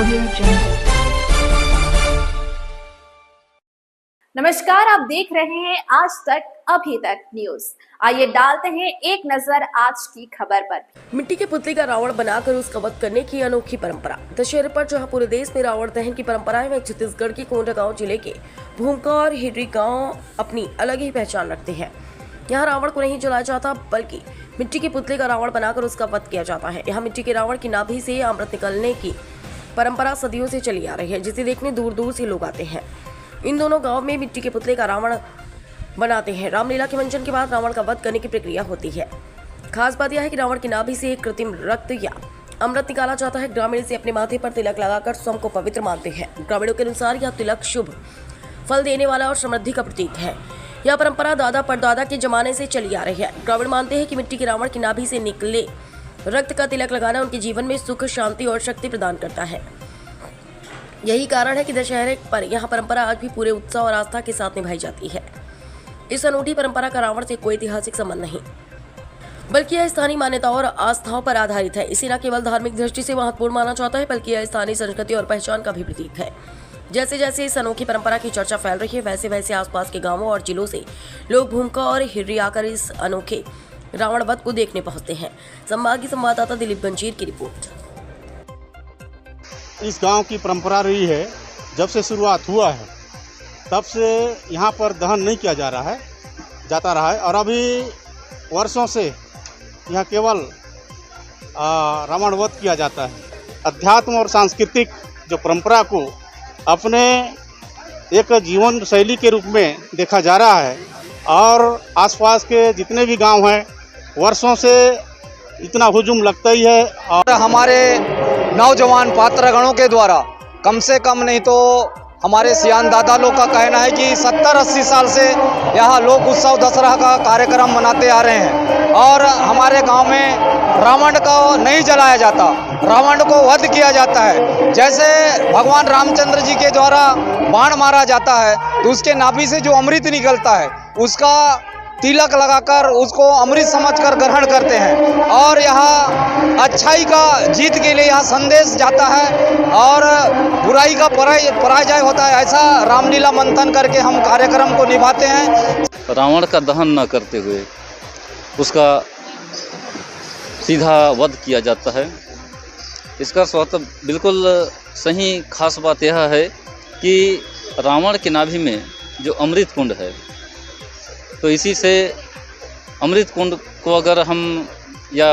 Audio Jungle। नमस्कार, आप देख रहे हैं आज तक अभी तक न्यूज। आइए डालते हैं एक नजर आज की खबर पर। मिट्टी के पुतले का रावण बनाकर उसका वध करने की अनोखी परंपरा। दशहरे पर जहां पूरे देश में रावण दहन की परंपराएं वहीं छत्तीसगढ़ के कोंडागांव जिले के भूमका और हिर्री गांव अपनी अलग ही पहचान रखते हैं। यहाँ रावण को नहीं जलाया जाता बल्कि मिट्टी के पुतले का रावण बनाकर उसका वध किया जाता है। यहाँ मिट्टी के रावण की नाभि से अमृत निकलने की परंपरा सदियों से चली आ रही है, जिसे देखने दूर दूर से लोग आते हैं। इन दोनों गांव में मिट्टी के पुतले का रावण बनाते हैं। रामलीला के मंचन के बाद रावण का वध करने की प्रक्रिया होती है। खास बात यह है कि रावण की नाभि से एक कृत्रिम रक्त या अमृत निकाला जाता है। ग्रामीण इसे अपने माथे पर तिलक लगाकर स्वयं को पवित्र मानते हैं। ग्रामीणों के अनुसार यह तिलक शुभ फल देने वाला और समृद्धि का प्रतीक है। यह परंपरा दादा परदादा के जमाने से चली आ रही है। ग्रामीण मानते हैं कि मिट्टी के रावण की नाभि से निकले रक्त का तिलक लगाना उनके जीवन में सुख, शांति और शक्ति प्रदान करता है। यही कारण है कि दशहरे पर यह परंपरा आज भी पूरे उत्साह और आस्था के साथ निभाई जाती है। इस अनूठी परंपरा का रावण से कोई ऐतिहासिक संबंध नहीं, बल्कि यह स्थानीय मान्यताओं और आस्थाओं पर आधारित है। इसे न केवल धार्मिक दृष्टि से महत्वपूर्ण माना जाता है, बल्कि यह स्थानीय संस्कृति और पहचान का भी प्रतीक है। जैसे जैसे इस अनोखी परंपरा की चर्चा फैल रही है, वैसे वैसे आसपास के गांवों और जिलों से लोग भूमका और हिर्री आकर इस अनोखे रावण वध को देखने पहुंचते हैं। संभागीय संवाददाता दिलीप गंजीर की रिपोर्ट। इस गांव की परंपरा रही है, जब से शुरुआत हुआ है तब से यहाँ पर दहन नहीं किया जाता रहा है और अभी वर्षों से यहाँ केवल रावण वध किया जाता है। अध्यात्म और सांस्कृतिक जो परंपरा को अपने एक जीवन शैली के रूप में देखा जा रहा है और आसपास के जितने भी गांव हैं वर्षों से इतना हुजूम लगता ही है। और हमारे नौजवान पात्रगणों के द्वारा कम से कम नहीं तो हमारे सियान दादा लोग का कहना है कि 70-80 साल से यहाँ लोक उत्सव दशहरा का कार्यक्रम मनाते आ रहे हैं और हमारे गांव में रावण को नहीं जलाया जाता, रावण को वध किया जाता है। जैसे भगवान रामचंद्र जी के द्वारा बाण मारा जाता है तो उसके नाभि से जो अमृत निकलता है उसका तिलक लगाकर उसको अमृत समझकर ग्रहण करते हैं और यहाँ अच्छाई का जीत के लिए यहाँ संदेश जाता है और बुराई का पराजय होता है। ऐसा रामलीला मंथन करके हम कार्यक्रम को निभाते हैं। रावण का दहन न करते हुए उसका सीधा वध किया जाता है। इसका स्वतः बिल्कुल सही खास बात यह है कि रावण के नाभि में जो अमृत कुंड है, तो इसी से अमृत कुंड को अगर हम या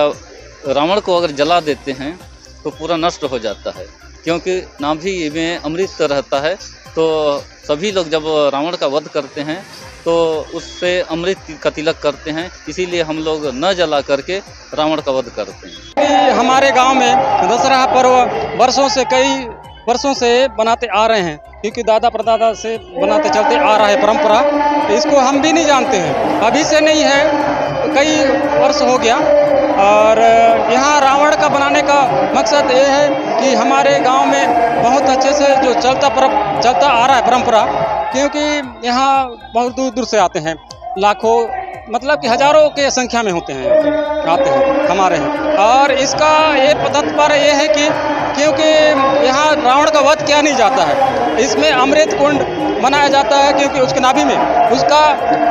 रावण को अगर जला देते हैं तो पूरा नष्ट हो जाता है, क्योंकि नाभि में अमृत रहता है। तो सभी लोग जब रावण का वध करते हैं तो उससे अमृत का तिलक करते हैं, इसीलिए हम लोग न जला करके रावण का वध करते हैं। हमारे गांव में दशहरा पर्व कई वर्षों से बनाते आ रहे हैं, क्योंकि दादा परदादा से बनाते चलते आ रहा है परंपरा। तो इसको हम भी नहीं जानते हैं, अभी से नहीं है, कई वर्ष हो गया। और यहाँ रावण का बनाने का मकसद ये है कि हमारे गांव में बहुत अच्छे से जो चलता आ रहा है परंपरा, क्योंकि यहाँ बहुत दूर दूर से आते हैं, लाखों मतलब कि हजारों के संख्या में आते हैं हमारे यहाँ। और इसका ये तात्पर्य ये है कि क्योंकि यहाँ रावण का वध किया नहीं जाता है, इसमें अमृत कुंड मनाया जाता है, क्योंकि उसके नाभि में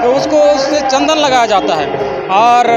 उसको उससे चंदन लगाया जाता है और